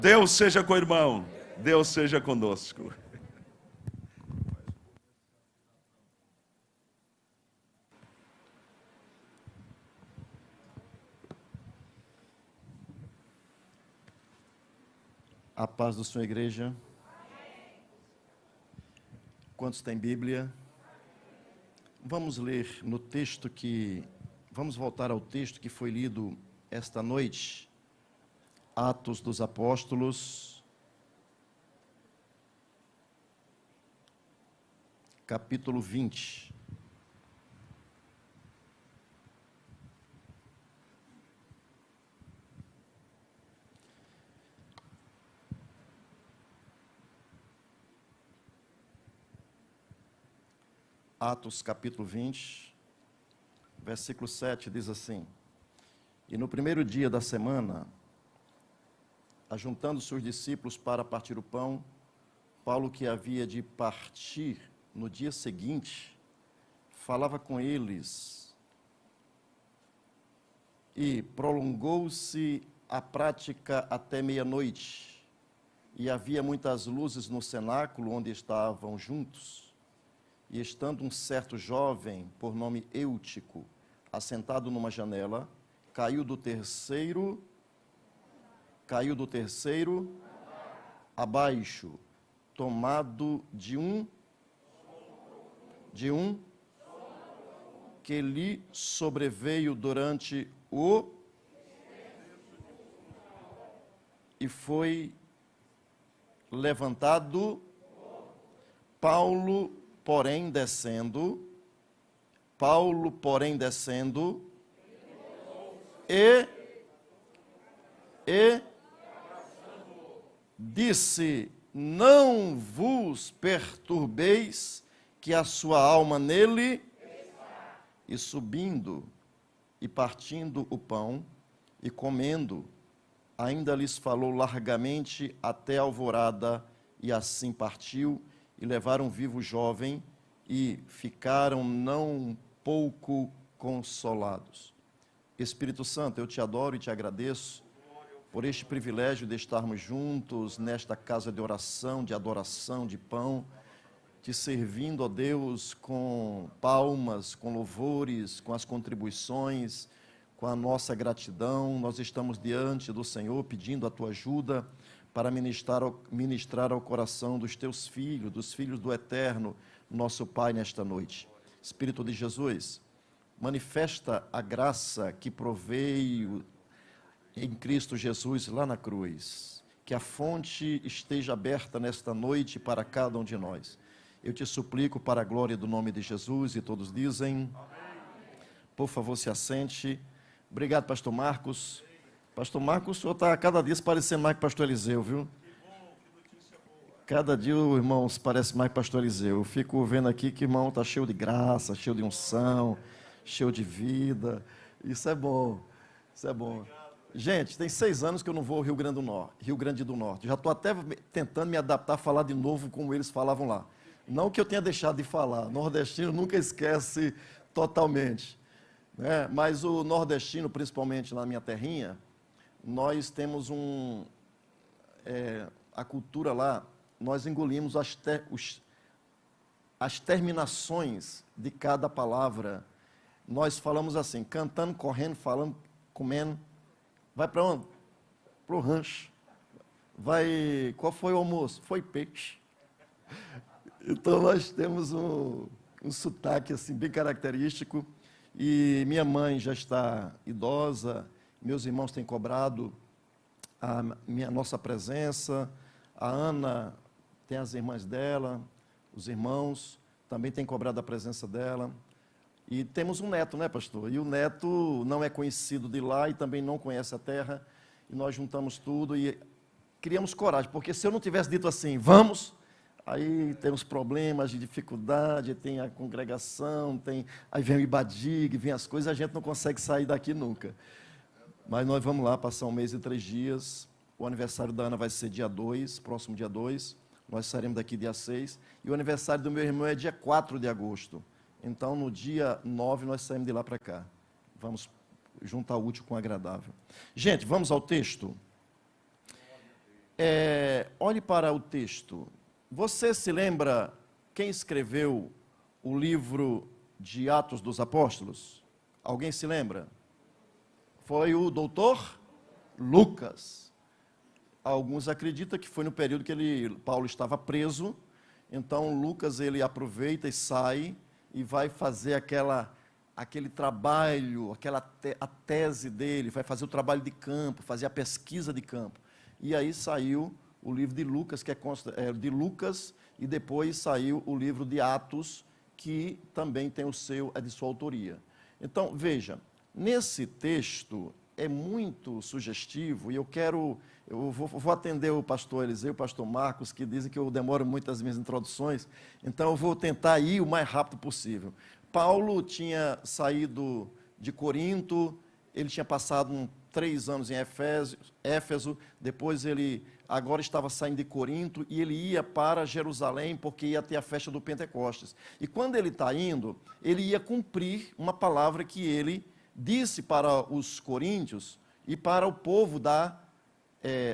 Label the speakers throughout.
Speaker 1: Deus seja com o irmão, Deus seja conosco.
Speaker 2: A paz do Senhor, igreja. Quantos têm Bíblia? Vamos ler no texto vamos voltar ao texto que foi lido esta noite, Atos dos Apóstolos, capítulo 20. Atos capítulo 20, versículo 7 diz assim: E no primeiro dia da semana, ajuntando-se os discípulos para partir o pão, Paulo, que havia de partir no dia seguinte, falava com eles e prolongou-se a prática até meia-noite. E havia muitas luzes no cenáculo onde estavam juntos. E estando um certo jovem, por nome Eutico, assentado numa janela, caiu do terceiro abaixo, tomado de um que lhe sobreveio durante e foi levantado. Paulo, porém, descendo, e disse: Não vos perturbeis, que a sua alma nele. E subindo, e partindo o pão, e comendo, ainda lhes falou largamente até a alvorada, e assim partiu. E levaram vivo o jovem, e ficaram não pouco consolados. Espírito Santo, eu te adoro e te agradeço por este privilégio de estarmos juntos nesta casa de oração, de adoração, de pão, te servindo, ó Deus, com palmas, com louvores, com as contribuições, com a nossa gratidão. Nós estamos diante do Senhor pedindo a tua ajuda para ministrar ao coração dos teus filhos, dos filhos do Eterno, nosso Pai, nesta noite. Espírito de Jesus, manifesta a graça que proveio em Cristo Jesus lá na cruz. Que a fonte esteja aberta nesta noite para cada um de nós. Eu te suplico para a glória do nome de Jesus, e todos dizem: amém. Por favor, se assente. Obrigado, pastor Marcos. Pastor Marcos, o senhor está cada dia se parecendo mais que pastor Eliseu, viu? Cada dia o irmão se parece mais que pastor Eliseu. Eu fico vendo aqui que o irmão está cheio de graça, cheio de unção, cheio de vida. Isso é bom, isso é bom. Gente, tem 6 anos que eu não vou ao Rio Grande do Norte. Já estou até tentando me adaptar a falar de novo como eles falavam lá. Não que eu tenha deixado de falar, nordestino nunca esquece totalmente, né? Mas o nordestino, principalmente na minha terrinha, nós temos a cultura lá, nós engolimos as terminações de cada palavra. Nós falamos assim, cantando, correndo, falando, comendo. Vai para onde? Para o rancho. Qual foi o almoço? Foi peixe. Então nós temos um sotaque assim, bem característico. E minha mãe já está idosa, meus irmãos têm cobrado a nossa presença. A Ana tem as irmãs dela, os irmãos também têm cobrado a presença dela. E temos um neto, né, pastor? E o neto não é conhecido de lá e também não conhece a terra. E nós juntamos tudo e criamos coragem, porque se eu não tivesse dito assim, vamos, aí temos problemas de dificuldade, tem a congregação, aí vem o Ibadig, vem as coisas, a gente não consegue sair daqui nunca. Mas nós vamos lá passar 1 mês e 3 dias. O aniversário da Ana vai ser dia 2, próximo dia 2. Nós sairemos daqui dia 6. E o aniversário do meu irmão é dia 4 de agosto. Então, no dia 9, nós saímos de lá para cá. Vamos juntar o útil com o agradável. Gente, vamos ao texto. Olhe para o texto. Você se lembra quem escreveu o livro de Atos dos Apóstolos? Alguém se lembra? Foi o doutor Lucas. Alguns acreditam que foi no período que Paulo estava preso. Então, Lucas, ele aproveita e sai e vai fazer aquele trabalho, a tese dele, vai fazer o trabalho de campo, fazer a pesquisa de campo. E aí saiu o livro de Lucas, que é de Lucas, e depois saiu o livro de Atos, que também tem é de sua autoria. Então, veja, nesse texto é muito sugestivo, e eu vou atender o pastor Eliseu e o pastor Marcos, que dizem que eu demoro muito as minhas introduções, então eu vou tentar ir o mais rápido possível. Paulo tinha saído de Corinto, ele tinha passado 3 anos em Éfeso, depois ele agora estava saindo de Corinto e ele ia para Jerusalém porque ia ter a festa do Pentecostes. E quando ele está indo, ele ia cumprir uma palavra que ele disse para os coríntios e para o povo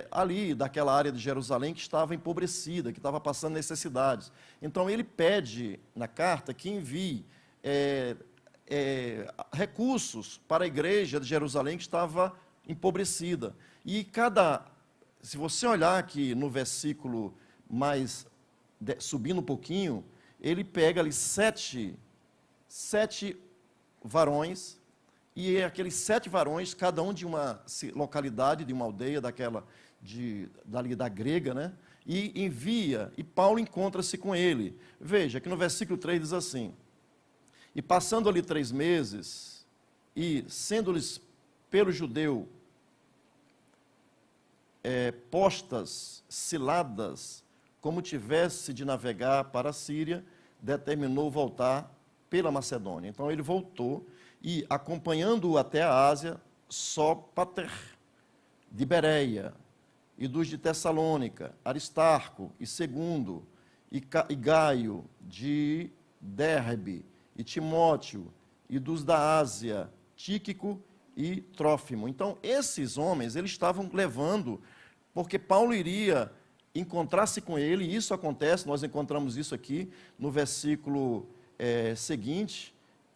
Speaker 2: ali daquela área de Jerusalém que estava empobrecida, que estava passando necessidades. Então ele pede na carta que envie recursos para a igreja de Jerusalém que estava empobrecida. E se você olhar aqui no versículo subindo um pouquinho, ele pega ali sete varões, e aqueles 7 varões, cada um de uma localidade, de uma aldeia, dali da grega, né? E envia, e Paulo encontra-se com ele. Veja que no versículo 3 diz assim: e passando ali 3 meses, e sendo-lhes pelo judeu postas ciladas, como tivesse de navegar para a Síria, determinou voltar pela Macedônia. Então ele voltou, e acompanhando-o até a Ásia, Sópater de Bereia, e dos de Tessalônica, Aristarco e Segundo, e Gaio de Derbe, e Timóteo, e dos da Ásia, Tíquico e Trófimo. Então, esses homens, eles estavam levando, porque Paulo iria encontrar-se com ele, e isso acontece, nós encontramos isso aqui no versículo seguinte,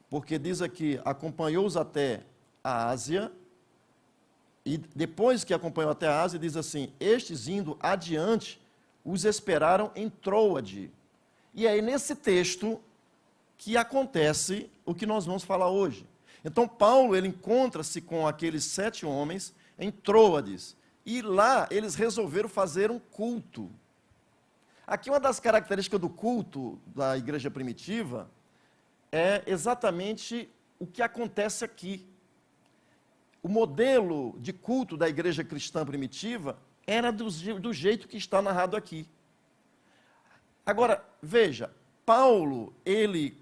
Speaker 2: porque diz aqui, acompanhou-os até a Ásia, e depois que acompanhou até a Ásia, diz assim, estes indo adiante, os esperaram em Troade. E é nesse texto que acontece o que nós vamos falar hoje. Então, Paulo, ele encontra-se com aqueles 7 homens em Troades, e lá eles resolveram fazer um culto. Aqui uma das características do culto da igreja primitiva é exatamente o que acontece aqui. O modelo de culto da igreja cristã primitiva era do jeito que está narrado aqui. Agora, veja, Paulo,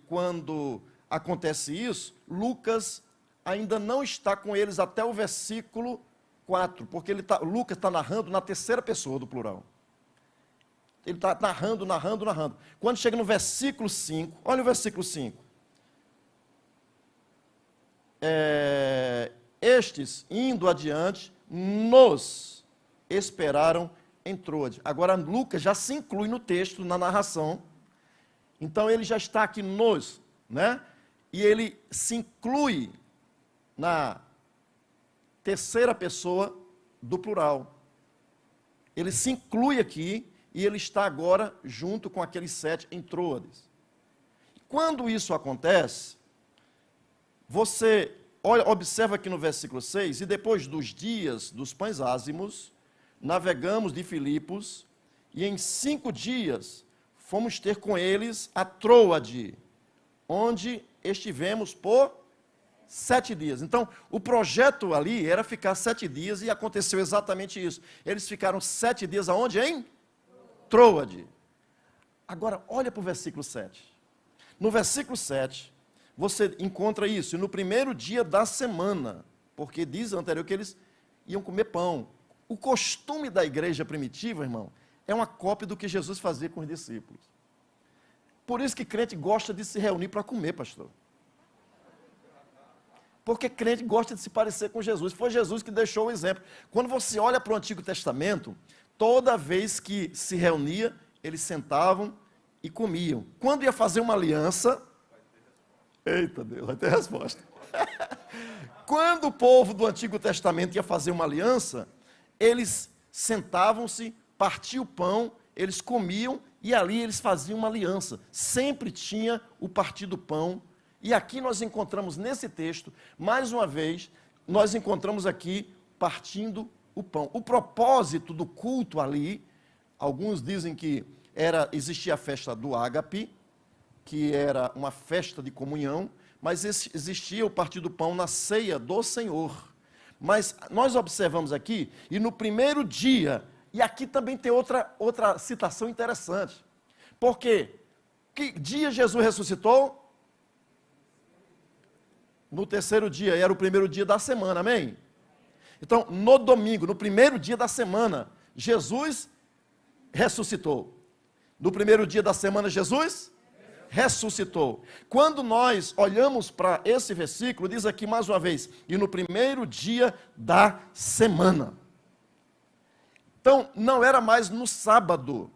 Speaker 2: quando acontece isso, Lucas ainda não está com eles até o versículo 4, porque Lucas está narrando na terceira pessoa do plural. Ele está narrando. Quando chega no versículo 5, olha o versículo 5. Estes, indo adiante, nos esperaram em Troade. Agora, Lucas já se inclui no texto, na narração. Então, ele já está aqui nos, né? E ele se inclui na terceira pessoa do plural. Ele se inclui aqui e ele está agora junto com aqueles 7 em Troades. Quando isso acontece, você observa aqui no versículo 6, e depois dos dias dos pães ázimos, navegamos de Filipos, e em 5 dias fomos ter com eles a Troade, onde estivemos por 7 dias. Então, o projeto ali era ficar 7 dias, e aconteceu exatamente isso. Eles ficaram 7 dias aonde? Em Troade. Agora, olha para o versículo 7. No versículo 7, você encontra isso, e no primeiro dia da semana, porque diz anterior que eles iam comer pão. O costume da igreja primitiva, irmão, é uma cópia do que Jesus fazia com os discípulos. Por isso que crente gosta de se reunir para comer, pastor. Porque crente gosta de se parecer com Jesus. Foi Jesus que deixou o exemplo. Quando você olha para o Antigo Testamento, toda vez que se reunia, eles sentavam e comiam. Quando ia fazer uma aliança, eita Deus, vai ter resposta. Quando o povo do Antigo Testamento ia fazer uma aliança, eles sentavam-se, partiam o pão, eles comiam e ali eles faziam uma aliança. Sempre tinha o partir do pão. E aqui nós encontramos nesse texto, mais uma vez, nós encontramos aqui partindo o pão. O propósito do culto ali, alguns dizem que existia a festa do ágape, que era uma festa de comunhão, mas existia o partir do pão na ceia do Senhor. Mas nós observamos aqui, e no primeiro dia, e aqui também tem outra citação interessante. Porque que dia Jesus ressuscitou? No terceiro dia, e era o primeiro dia da semana, amém? Então, no domingo, no primeiro dia da semana, Jesus ressuscitou. No primeiro dia da semana, Jesus ressuscitou. Quando nós olhamos para esse versículo, diz aqui mais uma vez, e no primeiro dia da semana. Então, não era mais no sábado,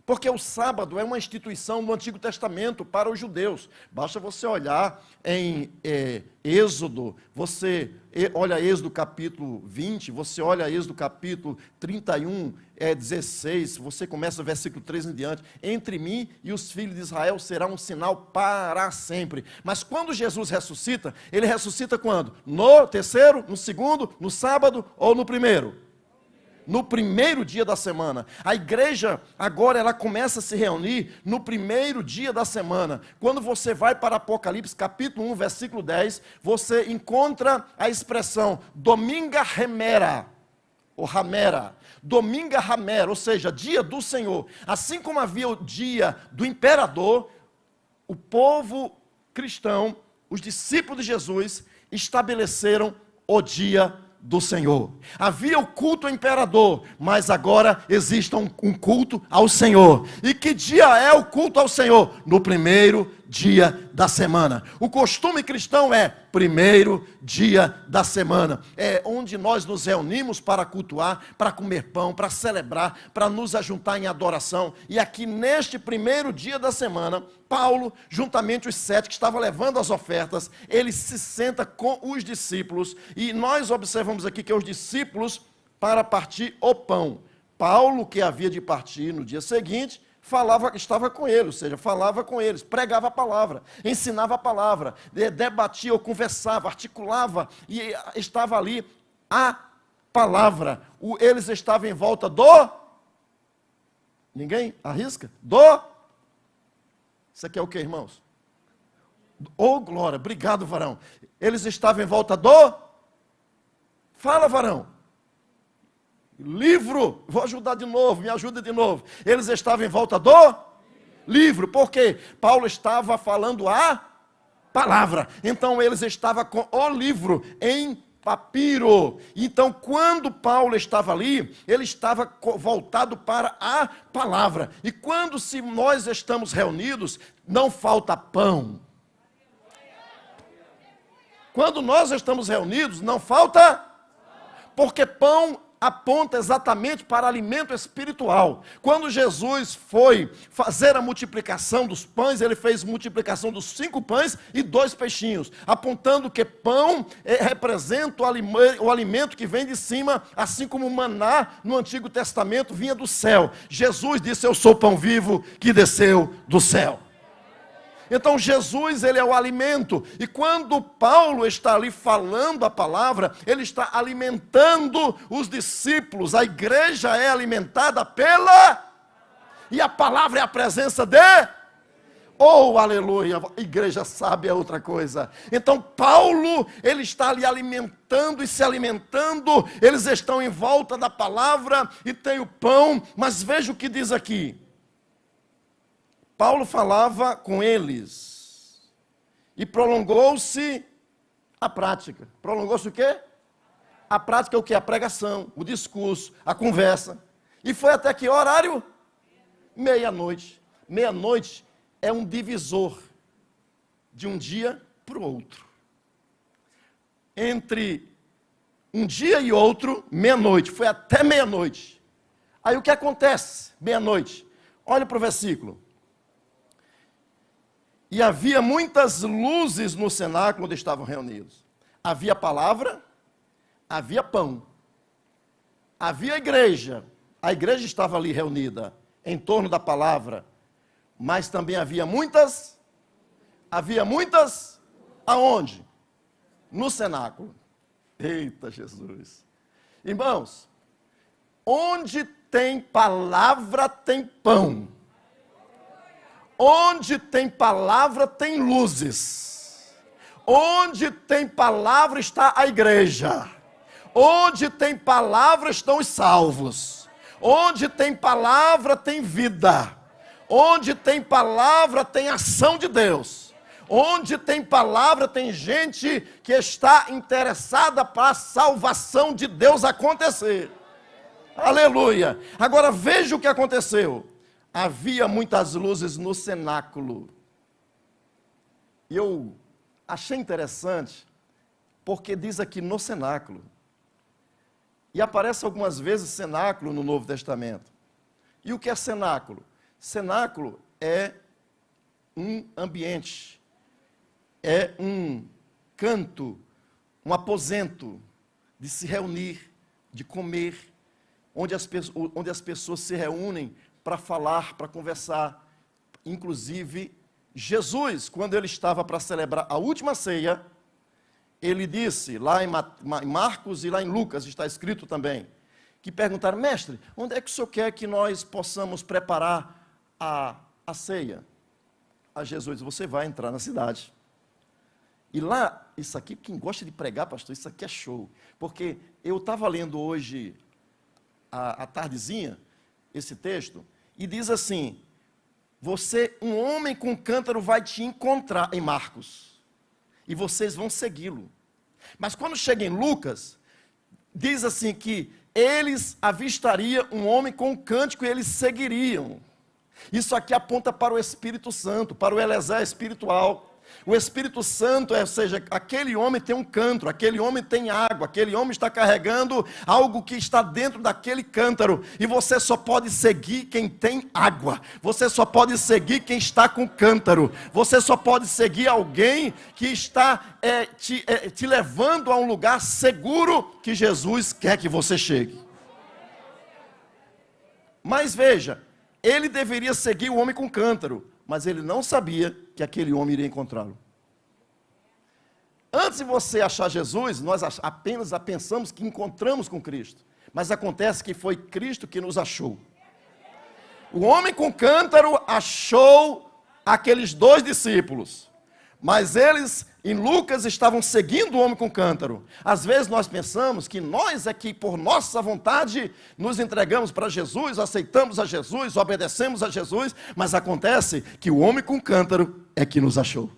Speaker 2: porque o sábado é uma instituição do Antigo Testamento para os judeus. Basta você olhar em Êxodo, você olha Êxodo capítulo 20, você olha Êxodo capítulo 31, 16, você começa o versículo 3 em diante. Entre mim e os filhos de Israel será um sinal para sempre. Mas quando Jesus ressuscita, ele ressuscita quando? No terceiro, no segundo, no sábado ou no primeiro? No primeiro dia da semana. A igreja agora ela começa a se reunir no primeiro dia da semana. Quando você vai para Apocalipse capítulo 1, versículo 10, você encontra a expressão Dominga Remera, ou Ramera, Dominga Ramera, ou seja, dia do Senhor. Assim como havia o dia do imperador, o povo cristão, os discípulos de Jesus, estabeleceram o dia do Senhor. Havia o culto ao imperador, mas agora existe um culto ao Senhor. E que dia é o culto ao Senhor? No primeiro dia da semana. O costume cristão é primeiro dia da semana. É onde nós nos reunimos para cultuar, para comer pão, para celebrar, para nos ajuntar em adoração. E aqui neste primeiro dia da semana, Paulo, juntamente os 7 que estavam levando as ofertas, ele se senta com os discípulos. E nós observamos aqui que os discípulos para partir o pão. Paulo, que havia de partir no dia seguinte, estava com eles, ou seja, falava com eles, pregava a palavra, ensinava a palavra, debatia ou conversava, articulava, e estava ali a palavra. Eles estavam em volta do... Ninguém arrisca? Isso aqui é o que, irmãos? Oh, glória, obrigado, varão. Eles estavam em volta do... Fala, varão. Livro, vou ajudar de novo, me ajuda de novo. Eles estavam em volta do livro, porque Paulo estava falando a palavra. Então eles estavam com o livro em papiro. Então quando Paulo estava ali, ele estava voltado para a palavra. E quando se nós estamos reunidos, não falta pão. Quando nós estamos reunidos, não falta, porque pão aponta exatamente para alimento espiritual. Quando Jesus foi fazer a multiplicação dos pães, ele fez multiplicação dos 5 pães e 2 peixinhos, apontando que pão representa o alimento que vem de cima, assim como o maná no Antigo Testamento vinha do céu. Jesus disse: eu sou o pão vivo que desceu do céu. Então Jesus, ele é o alimento, e quando Paulo está ali falando a palavra, ele está alimentando os discípulos. A igreja é alimentada e a palavra é a presença de... Oh, aleluia, a igreja sabe é outra coisa. Então Paulo, ele está ali alimentando e se alimentando, eles estão em volta da palavra e tem o pão, mas veja o que diz aqui. Paulo falava com eles e prolongou-se a prática. Prolongou-se o quê? A prática é o quê? A pregação, o discurso, a conversa. E foi até que horário? Meia-noite. Meia-noite é um divisor de um dia para o outro. Entre um dia e outro, meia-noite. Foi até meia-noite. Aí o que acontece? Meia-noite. Olha para o versículo. E havia muitas luzes no cenáculo onde estavam reunidos. Havia palavra, havia pão. Havia igreja. A igreja estava ali reunida, em torno da palavra. Mas também havia muitas. Aonde? No cenáculo. Eita Jesus. Irmãos, onde tem palavra, tem pão. Onde tem palavra, tem luzes. Onde tem palavra, está a igreja. Onde tem palavra, estão os salvos. Onde tem palavra, tem vida. Onde tem palavra, tem ação de Deus. Onde tem palavra, tem gente que está interessada para a salvação de Deus acontecer. Aleluia. Agora veja o que aconteceu. Havia muitas luzes no cenáculo. E eu achei interessante, porque diz aqui no cenáculo. E aparece algumas vezes cenáculo no Novo Testamento. E o que é cenáculo? Cenáculo é um ambiente, é um canto, um aposento de se reunir, de comer, onde as pessoas se reúnem para falar, para conversar. Inclusive, Jesus, quando ele estava para celebrar a última ceia, ele disse, lá em Marcos e lá em Lucas, está escrito também, que perguntaram, mestre, onde é que o senhor quer que nós possamos preparar a ceia? A Jesus, você vai entrar na cidade. E lá, isso aqui, quem gosta de pregar, pastor, isso aqui é show. Porque eu estava lendo hoje, à tardezinha, esse texto, e diz assim, um homem com cântaro vai te encontrar em Marcos, e vocês vão segui-lo. Mas quando chega em Lucas, diz assim que eles avistariam um homem com um cântico e eles seguiriam. Isso aqui aponta para o Espírito Santo, para o Eliezer espiritual. O Espírito Santo, ou seja, aquele homem tem um cântaro, aquele homem tem água, aquele homem está carregando algo que está dentro daquele cântaro, e você só pode seguir quem tem água, você só pode seguir quem está com cântaro, você só pode seguir alguém que está te levando a um lugar seguro que Jesus quer que você chegue. Mas veja, ele deveria seguir o homem com cântaro, mas ele não sabia que aquele homem iria encontrá-lo. Antes de você achar Jesus, nós apenas pensamos que encontramos com Cristo. Mas acontece que foi Cristo que nos achou. O homem com cântaro achou aqueles 2 discípulos. Mas eles, em Lucas, estavam seguindo o homem com cântaro. Às vezes nós pensamos que nós é que, por nossa vontade, nos entregamos para Jesus, aceitamos a Jesus, obedecemos a Jesus, mas acontece que o homem com cântaro é que nos achou.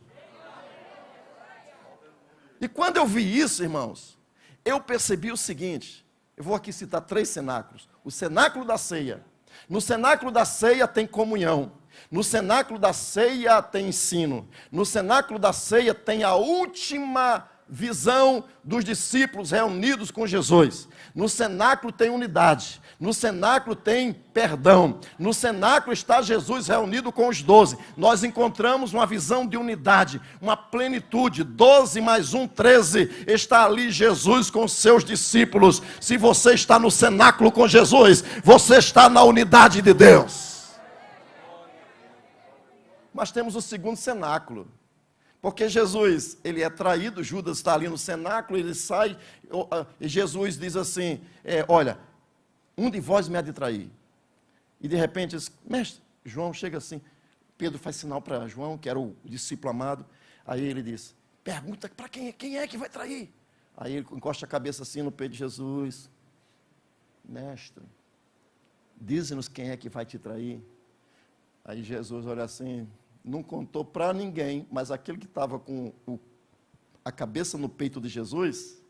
Speaker 2: E quando eu vi isso, irmãos, eu percebi o seguinte, eu vou aqui citar 3 cenáculos. O cenáculo da ceia. No cenáculo da ceia tem comunhão. No cenáculo da ceia tem ensino. No cenáculo da ceia tem a última visão dos discípulos reunidos com Jesus. No cenáculo tem unidade. No cenáculo tem perdão. No cenáculo está Jesus reunido com os 12. Nós encontramos uma visão de unidade, uma plenitude. 12 mais 1, 13. Está ali Jesus com seus discípulos. Se você está no cenáculo com Jesus, você está na unidade de Deus. Mas temos o segundo cenáculo, porque Jesus, ele é traído, Judas está ali no cenáculo, ele sai, e Jesus diz assim, olha, um de vós me há de trair. E de repente diz, mestre, João chega assim, Pedro faz sinal para João, que era o discípulo amado, aí ele diz, pergunta para quem é que vai trair? Aí ele encosta a cabeça assim no peito de Jesus, mestre, dize-nos quem é que vai te trair. Aí Jesus olha assim, não contou para ninguém, mas aquele que estava com a cabeça no peito de Jesus,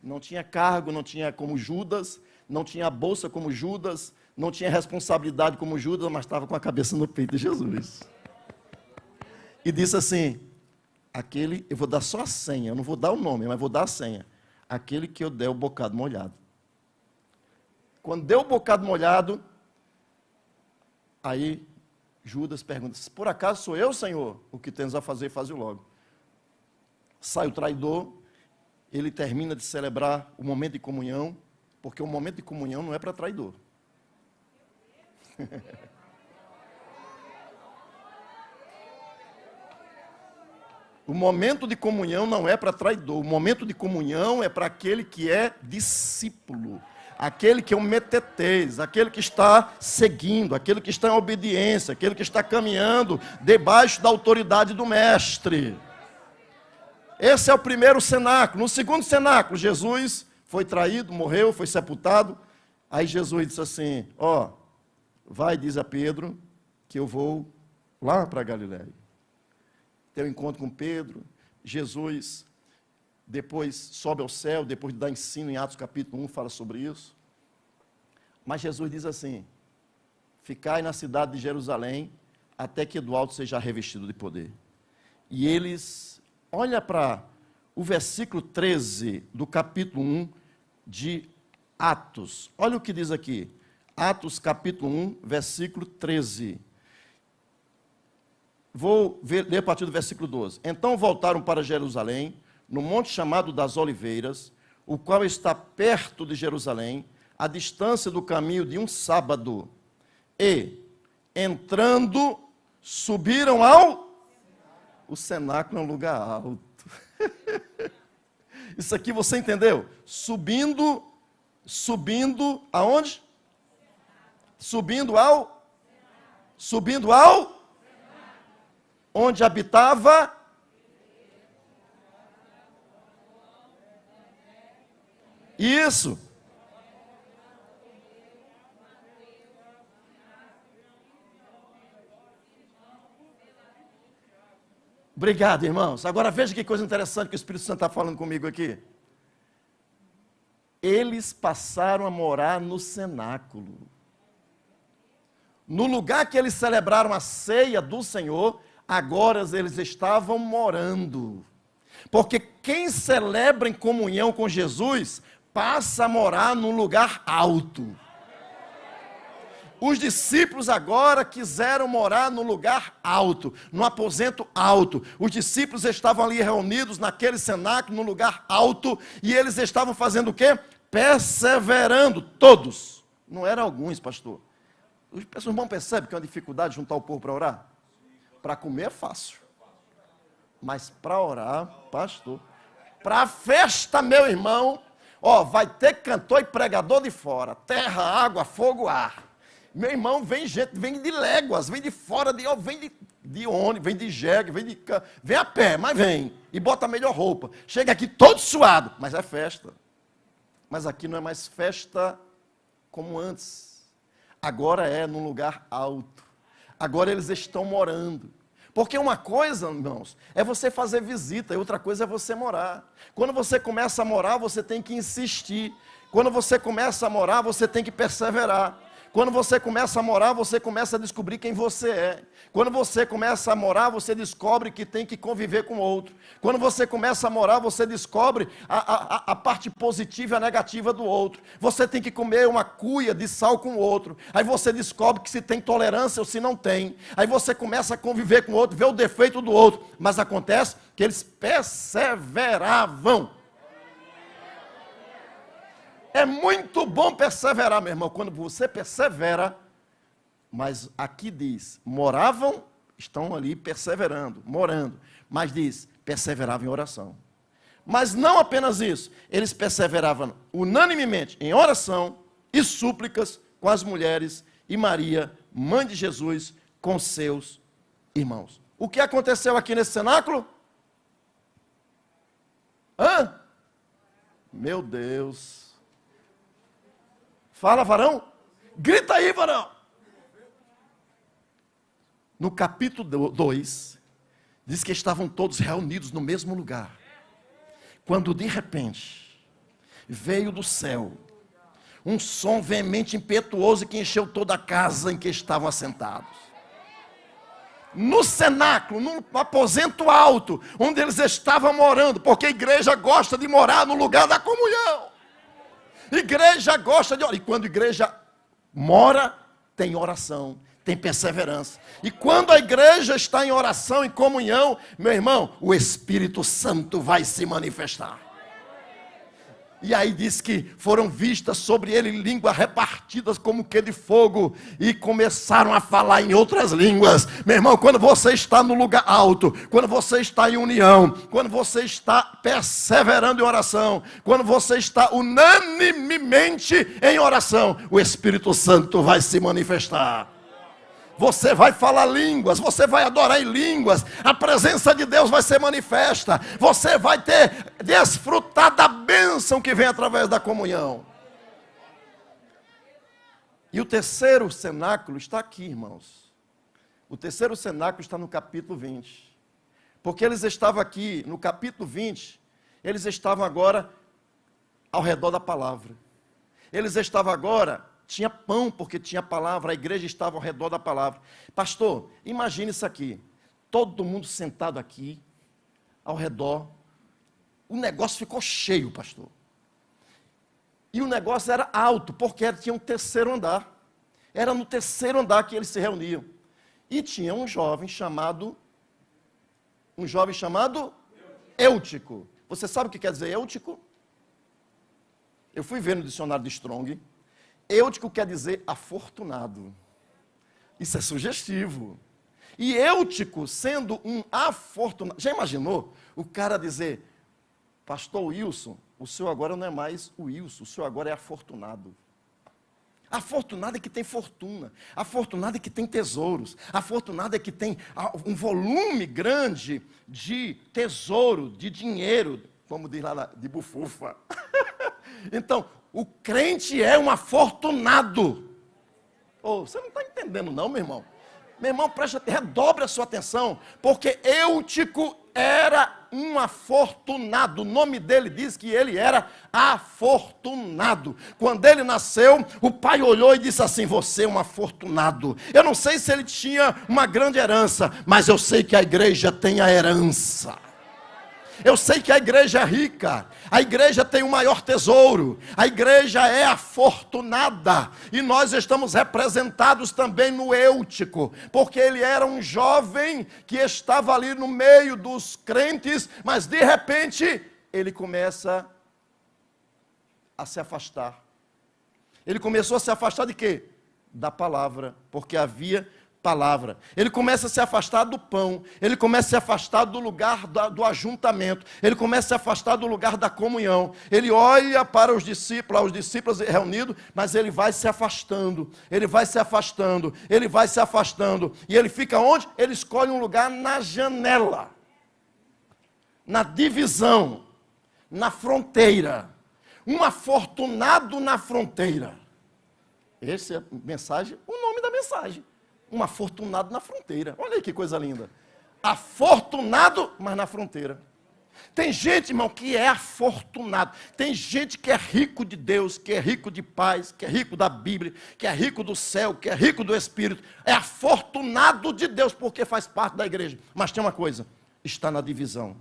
Speaker 2: não tinha cargo, não tinha como Judas, não tinha bolsa como Judas, não tinha responsabilidade como Judas, mas estava com a cabeça no peito de Jesus. E disse assim, eu vou dar só a senha, eu não vou dar o nome, mas vou dar a senha. Aquele que eu der o bocado molhado. Quando deu o bocado molhado, aí Judas pergunta: por acaso sou eu, Senhor? O que tens a fazer, faz-o logo. Sai o traidor, ele termina de celebrar o momento de comunhão, porque o momento de comunhão não é para traidor. O momento de comunhão não é para traidor, o momento de comunhão é para aquele que é discípulo, aquele que é um metetês, aquele que está seguindo, aquele que está em obediência, aquele que está caminhando debaixo da autoridade do mestre. Esse é o primeiro cenáculo. No segundo cenáculo, Jesus foi traído, morreu, foi sepultado. Aí Jesus disse assim: ó, vai, diz a Pedro, que eu vou lá para Galiléia. Tem um encontro com Pedro. Jesus depois sobe ao céu, depois de dar ensino em Atos capítulo 1, fala sobre isso. Mas Jesus diz assim: ficai na cidade de Jerusalém, até que do alto seja revestido de poder. E eles, olha para o versículo 13 do capítulo 1 de Atos. Olha o que diz aqui. Atos capítulo 1, versículo 13. Vou ler a partir do versículo 12. Então voltaram para Jerusalém, no monte chamado das Oliveiras, o qual está perto de Jerusalém, a distância do caminho de um sábado. E, entrando, subiram ao... O cenáculo é um lugar alto. Isso aqui você entendeu? Subindo aonde? Subindo ao onde habitava isso. Obrigado, irmãos. Agora veja que coisa interessante que o Espírito Santo está falando comigo aqui. Eles passaram a morar no cenáculo. No lugar que eles celebraram a ceia do Senhor, agora eles estavam morando. Porque quem celebra em comunhão com Jesus, passa a morar num lugar alto. Os discípulos agora quiseram morar num lugar alto, num aposento alto. Os discípulos estavam ali reunidos naquele cenáculo, num lugar alto, e eles estavam fazendo o quê? Perseverando, todos. Não eram alguns, pastor. Os irmãos percebem que é uma dificuldade juntar o povo para orar? Para comer é fácil. Mas para orar, pastor, para a festa, meu irmão, ó, vai ter cantor e pregador de fora. Terra, água, fogo, ar. Meu irmão, vem gente, vem de léguas, vem de fora, vem de ônibus, vem de jegue, vem a pé, mas vem. E bota a melhor roupa. Chega aqui todo suado, mas é festa. Mas aqui não é mais festa como antes. Agora é num lugar alto. Agora eles estão morando. Porque uma coisa, irmãos, é você fazer visita, e outra coisa é você morar. Quando você começa a morar, você tem que insistir. Quando você começa a morar, você tem que perseverar. Quando você começa a morar, você começa a descobrir quem você é. Quando você começa a morar, você descobre que tem que conviver com o outro. Quando você começa a morar, você descobre a parte positiva e a negativa do outro. Você tem que comer uma cuia de sal com o outro. Aí você descobre que se tem tolerância ou se não tem. Aí você começa a conviver com o outro, vê o defeito do outro. Mas acontece que eles perseveravam. É muito bom perseverar, meu irmão, quando você persevera, mas aqui diz, moravam, estão ali perseverando, morando, mas diz, perseveravam em oração. Mas não apenas isso, eles perseveravam unanimemente em oração e súplicas com as mulheres e Maria, mãe de Jesus, com seus irmãos. O que aconteceu aqui nesse cenáculo? Meu Deus. Fala, varão. Grita aí, varão. No capítulo 2, diz que estavam todos reunidos no mesmo lugar. Quando de repente, veio do céu um som veemente, impetuoso, que encheu toda a casa em que estavam assentados. No cenáculo, num aposento alto, onde eles estavam morando, porque a igreja gosta de morar no lugar da comunhão. Igreja gosta de orar. E quando a igreja mora, tem oração, tem perseverança. E quando a igreja está em oração, em comunhão, meu irmão, o Espírito Santo vai se manifestar. E aí diz que foram vistas sobre ele línguas repartidas como que de fogo, e começaram a falar em outras línguas. Meu irmão, quando você está no lugar alto, quando você está em união, quando você está perseverando em oração, quando você está unanimemente em oração, o Espírito Santo vai se manifestar. Você vai falar línguas, você vai adorar em línguas, a presença de Deus vai ser manifesta, você vai desfrutar da bênção que vem através da comunhão. E o terceiro cenáculo está aqui, irmãos. O terceiro cenáculo está no capítulo 20. Porque eles estavam aqui, no capítulo 20, eles estavam agora ao redor da palavra. Eles estavam agora... Tinha pão, porque tinha palavra, a igreja estava ao redor da palavra. Pastor, imagine isso aqui. Todo mundo sentado aqui, ao redor. O negócio ficou cheio, pastor. E o negócio era alto, porque tinha um terceiro andar. Era no terceiro andar que eles se reuniam. E tinha um jovem chamado Eutico. Você sabe o que quer dizer Eutico? Eu fui ver no dicionário de Strong. Eutico quer dizer afortunado. Isso é sugestivo. E Eutico, sendo um afortunado... Já imaginou o cara dizer: pastor Wilson, o senhor agora não é mais o Wilson, o senhor agora é afortunado. Afortunado é que tem fortuna. Afortunado é que tem tesouros. Afortunado é que tem um volume grande de tesouro, de dinheiro, como diz lá de bufufa. Então, o crente é um afortunado. Oh, você não está entendendo não, meu irmão. Meu irmão, redobre a sua atenção, porque Eutico era um afortunado. O nome dele diz que ele era afortunado. Quando ele nasceu, o pai olhou e disse assim: você é um afortunado. Eu não sei se ele tinha uma grande herança, mas eu sei que a igreja tem a herança. Eu sei que a igreja é rica, a igreja tem o maior tesouro, a igreja é afortunada, e nós estamos representados também no Eutico, porque ele era um jovem que estava ali no meio dos crentes, mas de repente ele começa a se afastar. Ele começou a se afastar de quê? Da palavra, porque havia palavra. Ele começa a se afastar do pão, ele começa a se afastar do lugar do ajuntamento, ele começa a se afastar do lugar da comunhão. Ele olha para os discípulos reunidos, mas ele vai se afastando, ele vai se afastando, ele vai se afastando, e ele fica onde? Ele escolhe um lugar na janela, na divisão, na fronteira. Um afortunado na fronteira. Essa é a mensagem, o nome da mensagem. Um afortunado na fronteira. Olha aí que coisa linda. Afortunado, mas na fronteira. Tem gente, irmão, que é afortunado. Tem gente que é rico de Deus, que é rico de paz, que é rico da Bíblia, que é rico do céu, que é rico do Espírito. É afortunado de Deus, porque faz parte da igreja. Mas tem uma coisa, está na divisão.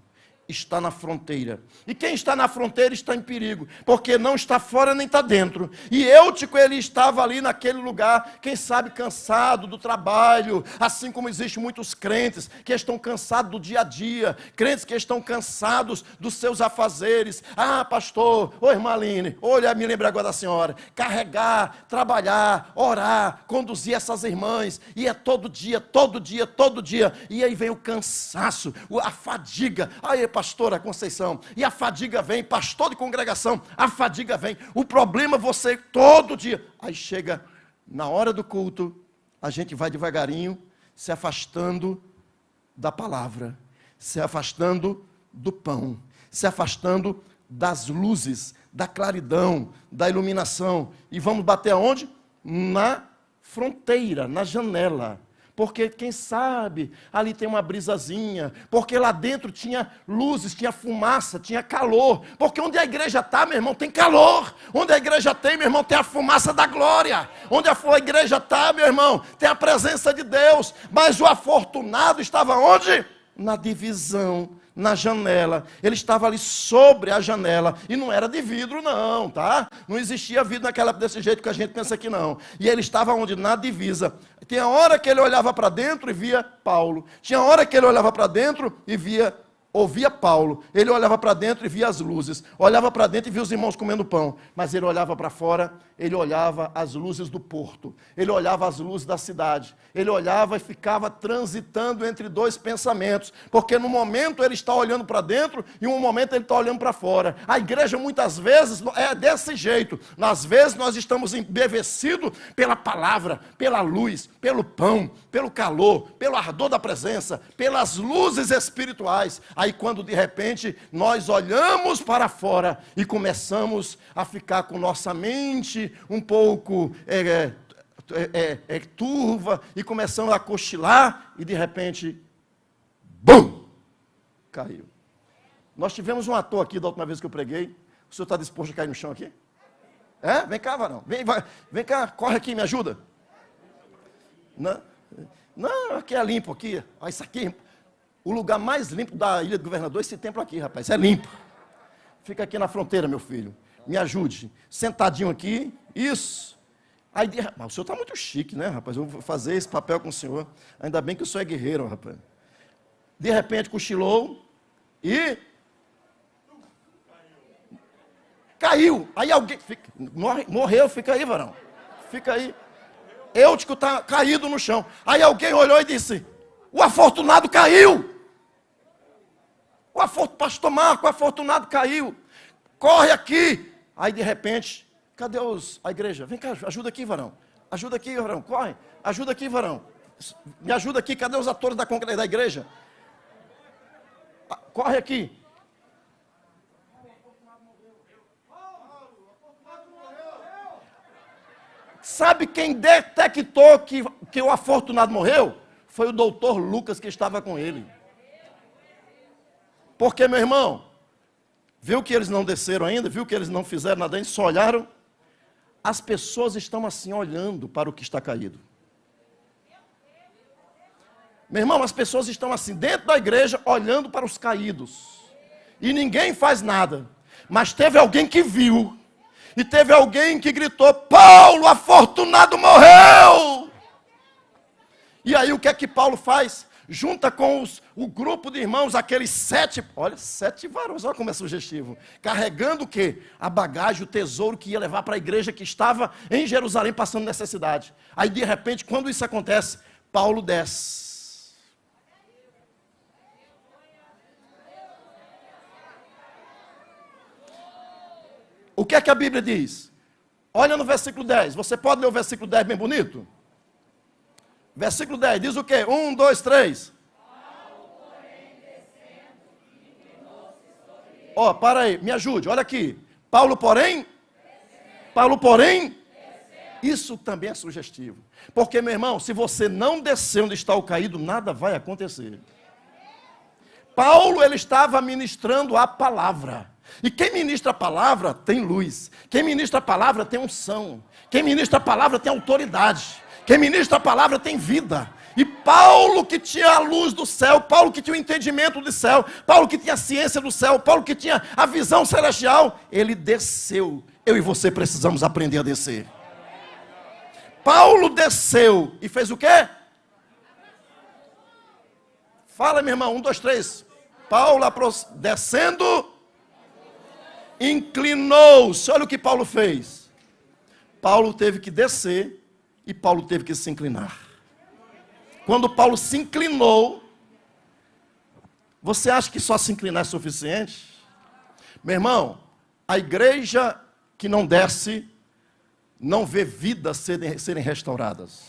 Speaker 2: Está na fronteira. E quem está na fronteira está em perigo, porque não está fora nem está dentro. E Eutico, ele estava ali naquele lugar, quem sabe cansado do trabalho, assim como existem muitos crentes que estão cansados do dia a dia, crentes que estão cansados dos seus afazeres. Ah, pastor, ô irmã Aline, olha, me lembra agora da senhora, carregar, trabalhar, orar, conduzir essas irmãs, e é todo dia, e aí vem o cansaço, a fadiga. Aí, pastora Conceição, e a fadiga vem, pastor de congregação, a fadiga vem, o problema é você todo dia. Aí chega na hora do culto, a gente vai devagarinho, se afastando da palavra, se afastando do pão, se afastando das luzes, da claridão, da iluminação, e vamos bater aonde? Na fronteira, na janela. Porque quem sabe ali tem uma brisazinha, porque lá dentro tinha luzes, tinha fumaça, tinha calor, porque onde a igreja está, meu irmão, tem calor, onde a igreja tem, meu irmão, tem a fumaça da glória, onde a igreja está, meu irmão, tem a presença de Deus. Mas o afortunado estava onde? Na divisão, na janela. Ele estava ali sobre a janela. E não era de vidro, não, tá? Não existia vidro naquela desse jeito que a gente pensa que não. E ele estava onde? Na divisa. Tinha hora que ele olhava para dentro e via Paulo. Tinha hora que ele olhava para dentro e ouvia Paulo. Ele olhava para dentro e via as luzes. Olhava para dentro e via os irmãos comendo pão. Mas ele olhava para fora, ele olhava as luzes do porto. Ele olhava as luzes da cidade. Ele olhava e ficava transitando entre dois pensamentos. Porque no momento ele está olhando para dentro e no momento ele está olhando para fora. A igreja muitas vezes é desse jeito. Às vezes nós estamos embevecidos pela palavra, pela luz, pelo pão, pelo calor, pelo ardor da presença, pelas luzes espirituais. Aí quando de repente nós olhamos para fora e começamos a ficar com nossa mente um pouco turva e começamos a cochilar e de repente, bum, caiu. Nós tivemos um ator aqui da última vez que eu preguei. O senhor está disposto a cair no chão aqui? Vem cá, varão. Vem cá, corre aqui, me ajuda. Não, aqui é limpo aqui. Olha isso aqui. O lugar mais limpo da Ilha do Governador é esse templo aqui, rapaz. É limpo. Fica aqui na fronteira, meu filho. Me ajude. Sentadinho aqui. Isso. Aí, mas o senhor está muito chique, né, rapaz? Eu vou fazer esse papel com o senhor. Ainda bem que o senhor é guerreiro, rapaz. De repente, cochilou e caiu. Aí alguém... Morreu, fica aí, varão. Fica aí. Eutico está caído no chão. Aí alguém olhou e disse, o afortunado caiu. Pastor Marco, o afortunado caiu. Corre aqui. Aí de repente, cadê a igreja? Vem cá, ajuda aqui, varão. Ajuda aqui, varão. Corre. Ajuda aqui, varão. Me ajuda aqui. Cadê os atores da igreja? Corre aqui. Sabe quem detectou que o afortunado morreu? Foi o doutor Lucas que estava com ele. Porque, meu irmão, viu que eles não desceram ainda? Viu que eles não fizeram nada ainda? Só olharam? As pessoas estão assim, olhando para o que está caído. Meu irmão, as pessoas estão assim, dentro da igreja, olhando para os caídos. E ninguém faz nada. Mas teve alguém que viu. E teve alguém que gritou, Paulo, afortunado morreu! E aí o que é que Paulo faz? Junta com o grupo de irmãos, aqueles 7 varões, olha como é sugestivo, carregando o quê? A bagagem, o tesouro que ia levar para a igreja que estava em Jerusalém passando necessidade. Aí de repente, quando isso acontece, Paulo desce. O que é que a Bíblia diz? Olha no versículo 10, você pode ler o versículo 10 bem bonito? Versículo 10, diz o quê? 1, 2, 3. Ó, para aí, me ajude, olha aqui. Paulo, porém? Isso também é sugestivo. Porque, meu irmão, se você não descer onde está o caído, nada vai acontecer. Paulo, ele estava ministrando a palavra. E quem ministra a palavra tem luz. Quem ministra a palavra tem unção. Quem ministra a palavra tem autoridade. Quem ministra a palavra tem vida. E Paulo que tinha a luz do céu, Paulo que tinha o entendimento do céu, Paulo que tinha a ciência do céu, Paulo que tinha a visão celestial, ele desceu. Eu e você precisamos aprender a descer. Paulo desceu e fez o quê? Fala, meu irmão, 1, 2, 3. Paulo descendo, inclinou-se. Olha o que Paulo fez. Paulo teve que descer e Paulo teve que se inclinar. Quando Paulo se inclinou, você acha que só se inclinar é suficiente? Meu irmão, a igreja que não desce, não vê vidas serem restauradas.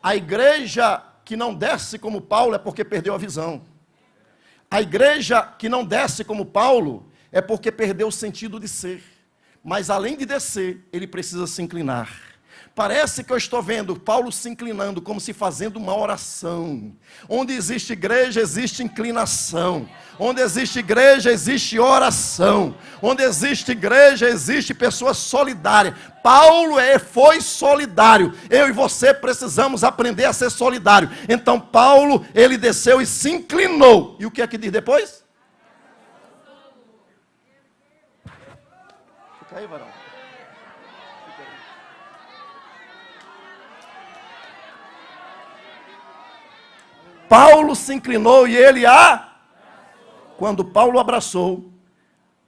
Speaker 2: A igreja que não desce como Paulo é porque perdeu a visão. A igreja que não desce como Paulo é porque perdeu o sentido de ser. Mas além de descer, ele precisa se inclinar. Parece que eu estou vendo Paulo se inclinando como se fazendo uma oração. Onde existe igreja, existe inclinação. Onde existe igreja, existe oração. Onde existe igreja, existe pessoa solidária. Paulo foi solidário. Eu e você precisamos aprender a ser solidário. Então Paulo, ele desceu e se inclinou. E o que é que diz depois? Fica aí, varão. Paulo se inclinou e ele Quando Paulo abraçou,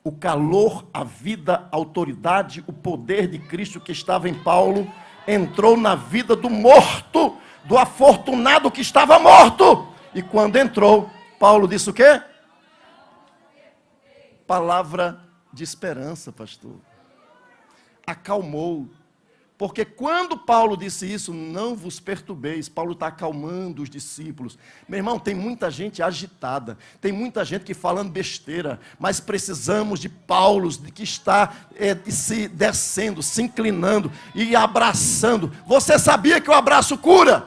Speaker 2: o calor, a vida, a autoridade, o poder de Cristo que estava em Paulo, entrou na vida do morto, do afortunado que estava morto. E quando entrou, Paulo disse o quê? Palavra de esperança, pastor. Acalmou. Porque quando Paulo disse isso, não vos perturbeis, Paulo está acalmando os discípulos. Meu irmão, tem muita gente agitada, tem muita gente que falando besteira, mas precisamos de Paulos, que está se descendo, se inclinando e abraçando. Você sabia que o abraço cura?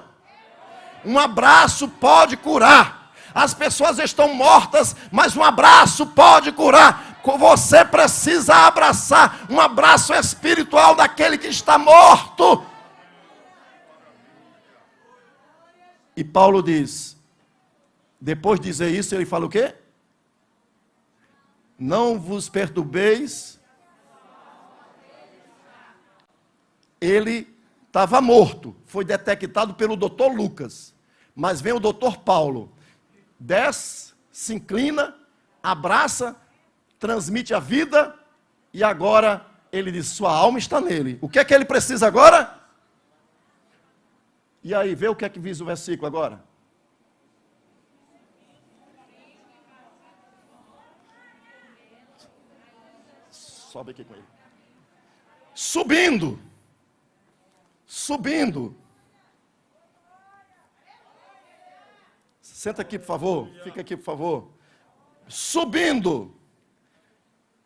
Speaker 2: Um abraço pode curar. As pessoas estão mortas, mas um abraço pode curar. Você precisa abraçar um abraço espiritual daquele que está morto. E Paulo diz, depois de dizer isso, ele fala o quê? Não vos perturbeis. Ele estava morto, foi detectado pelo doutor Lucas. Mas vem o doutor Paulo, desce, se inclina, abraça, transmite a vida, e agora ele diz, sua alma está nele. O que é que ele precisa agora? E aí, vê o que é que diz o versículo agora. Sobe aqui com ele. Subindo. Senta aqui, por favor. Fica aqui, por favor. Subindo.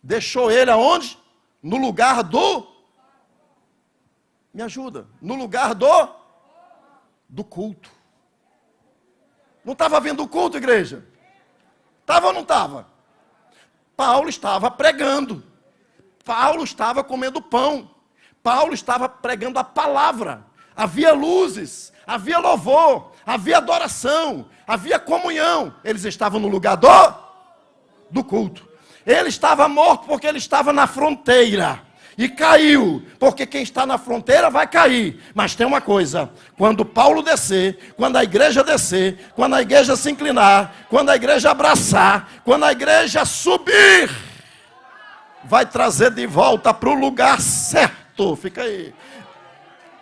Speaker 2: Deixou ele aonde? No lugar me ajuda, no lugar do culto. Não estava vendo o culto, igreja? Estava ou não estava? Paulo estava pregando. Paulo estava comendo pão. Paulo estava pregando a palavra. Havia luzes, havia louvor, havia adoração, havia comunhão. Eles estavam no lugar do culto. Ele estava morto porque ele estava na fronteira. E caiu, porque quem está na fronteira vai cair. Mas tem uma coisa, quando Paulo descer, quando a igreja descer, quando a igreja se inclinar, quando a igreja abraçar, quando a igreja subir, vai trazer de volta para o lugar certo. Fica aí.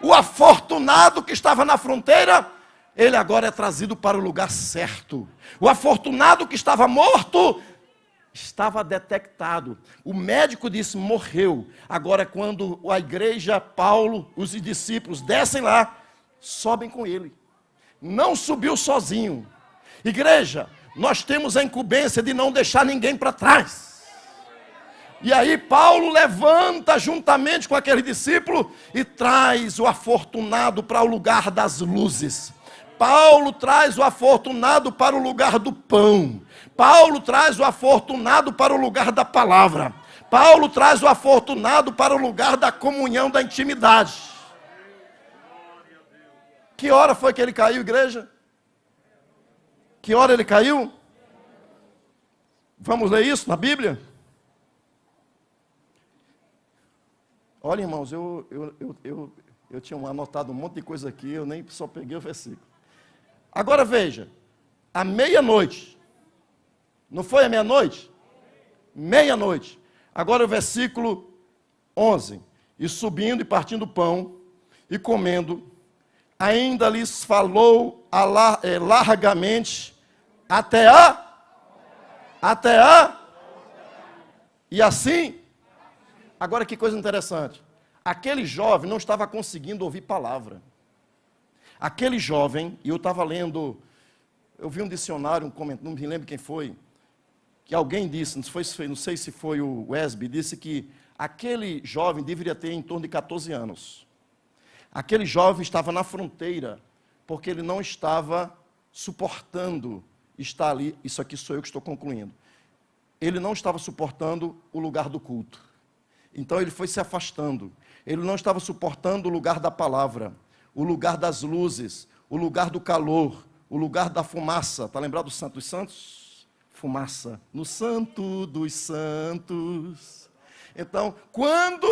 Speaker 2: O afortunado que estava na fronteira, ele agora é trazido para o lugar certo. O afortunado que estava morto, estava detectado. O médico disse, morreu. Agora, quando a igreja, Paulo, os discípulos descem lá, sobem com ele. Não subiu sozinho. Igreja, nós temos a incumbência de não deixar ninguém para trás. E aí Paulo levanta juntamente com aquele discípulo e traz o afortunado para o lugar das luzes. Paulo traz o afortunado para o lugar do pão. Paulo traz o afortunado para o lugar da palavra. Paulo traz o afortunado para o lugar da comunhão, da intimidade. Que hora foi que ele caiu, igreja? Que hora ele caiu? Vamos ler isso na Bíblia? Olha, irmãos, eu tinha anotado um monte de coisa aqui, eu nem só peguei o versículo. Agora veja, à meia-noite, não foi à meia-noite? Meia-noite. Agora o versículo 11. E subindo e partindo o pão e comendo, ainda lhes falou largamente até e assim. Agora que coisa interessante. Aquele jovem não estava conseguindo ouvir palavra. Aquele jovem, e eu estava lendo, eu vi um dicionário, um comentário, não me lembro quem foi, que alguém disse, não sei se foi o Wesby, disse que aquele jovem deveria ter em torno de 14 anos. Aquele jovem estava na fronteira, porque ele não estava suportando estar ali. Isso aqui sou eu que estou concluindo. Ele não estava suportando o lugar do culto. Então ele foi se afastando. Ele não estava suportando o lugar da palavra, o lugar das luzes, o lugar do calor, o lugar da fumaça. Está lembrado do Santo dos Santos? Fumaça. No Santo dos Santos. Então, quando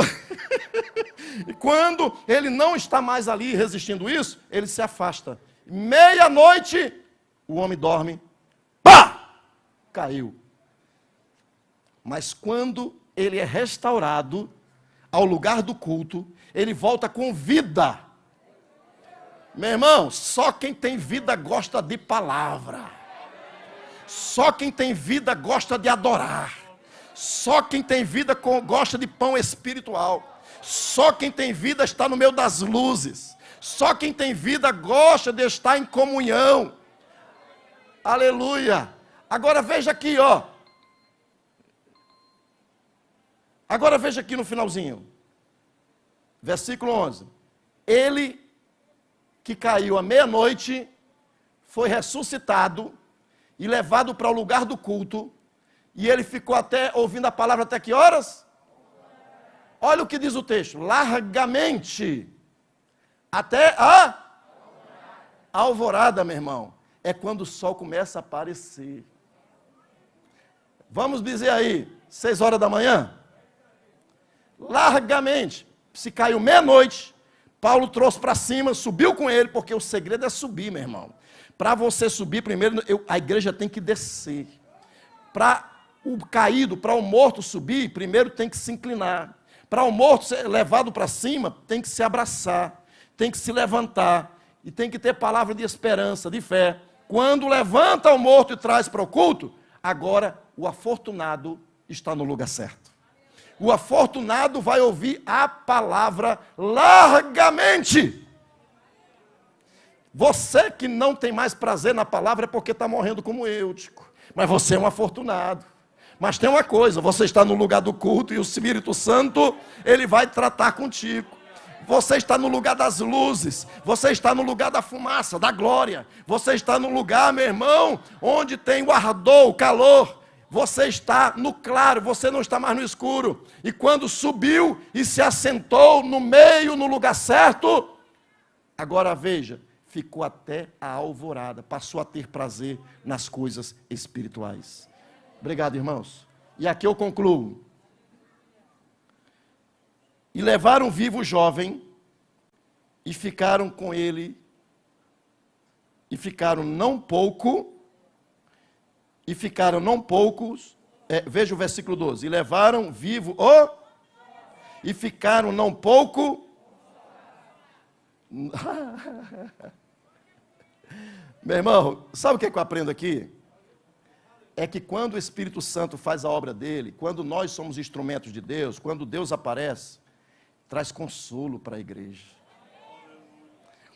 Speaker 2: ele não está mais ali resistindo isso, ele se afasta. Meia-noite, o homem dorme. Pá! Caiu. Mas quando ele é restaurado ao lugar do culto, ele volta com vida. Meu irmão, só quem tem vida gosta de palavra. Só quem tem vida gosta de adorar. Só quem tem vida gosta de pão espiritual. Só quem tem vida está no meio das luzes. Só quem tem vida gosta de estar em comunhão. Aleluia. Agora veja aqui, ó. Agora veja aqui no finalzinho. Versículo 11. Ele que caiu à meia-noite foi ressuscitado e levado para o lugar do culto. E ele ficou até ouvindo a palavra até que horas? Olha o que diz o texto. Largamente. Até a alvorada, meu irmão. É quando o sol começa a aparecer. Vamos dizer aí, 6 horas da manhã? Largamente. Se caiu meia-noite, Paulo trouxe para cima, subiu com ele, porque o segredo é subir, meu irmão. Para você subir, primeiro, a igreja tem que descer. Para o caído, para o morto subir, primeiro tem que se inclinar. Para o morto ser levado para cima, tem que se abraçar, tem que se levantar, e tem que ter palavra de esperança, de fé. Quando levanta o morto e traz para o culto, agora o afortunado está no lugar certo. O afortunado vai ouvir a palavra largamente. Você que não tem mais prazer na palavra é porque está morrendo como Eutico. Mas você é um afortunado. Mas tem uma coisa, você está no lugar do culto e o Espírito Santo, ele vai tratar contigo. Você está no lugar das luzes, você está no lugar da fumaça, da glória. Você está no lugar, meu irmão, onde tem o ardor, o calor. Você está no claro, você não está mais no escuro. E quando subiu e se assentou no meio, no lugar certo, agora veja, ficou até a alvorada, passou a ter prazer nas coisas espirituais. Obrigado, irmãos. E aqui eu concluo. E levaram vivo o jovem, e ficaram com ele, e ficaram não poucos, veja o versículo 12, e levaram vivo o, e ficaram não pouco, meu irmão, sabe o que eu aprendo aqui? É que quando o Espírito Santo faz a obra dele, quando nós somos instrumentos de Deus, quando Deus aparece, traz consolo para a igreja.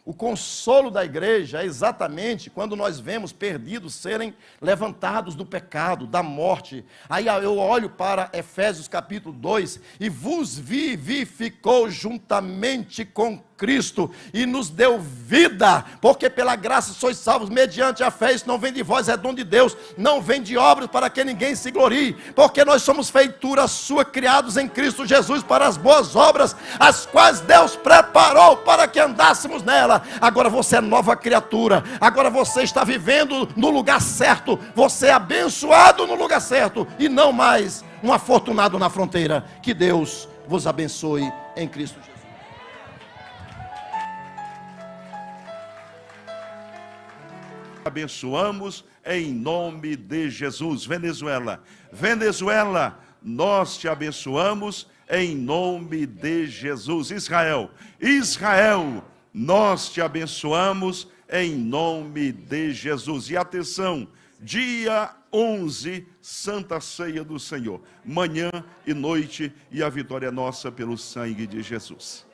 Speaker 2: O consolo da igreja é exatamente quando nós vemos perdidos serem levantados do pecado, da morte. Aí eu olho para Efésios capítulo 2, e vos vivificou juntamente com Cristo, e nos deu vida, porque pela graça sois salvos, mediante a fé. Isso não vem de vós, é dom de Deus, não vem de obras para que ninguém se glorie, porque nós somos feitura sua, criados em Cristo Jesus para as boas obras, as quais Deus preparou para que andássemos nela. Agora você é nova criatura, agora você está vivendo no lugar certo, você é abençoado no lugar certo, e não mais um afortunado na fronteira. Que Deus vos abençoe em Cristo Jesus.
Speaker 1: Abençoamos em nome de Jesus. Venezuela, Venezuela, nós te abençoamos em nome de Jesus. Israel, Israel, nós te abençoamos em nome de Jesus. E atenção, dia 11, Santa Ceia do Senhor, manhã e noite, e a vitória é nossa pelo sangue de Jesus.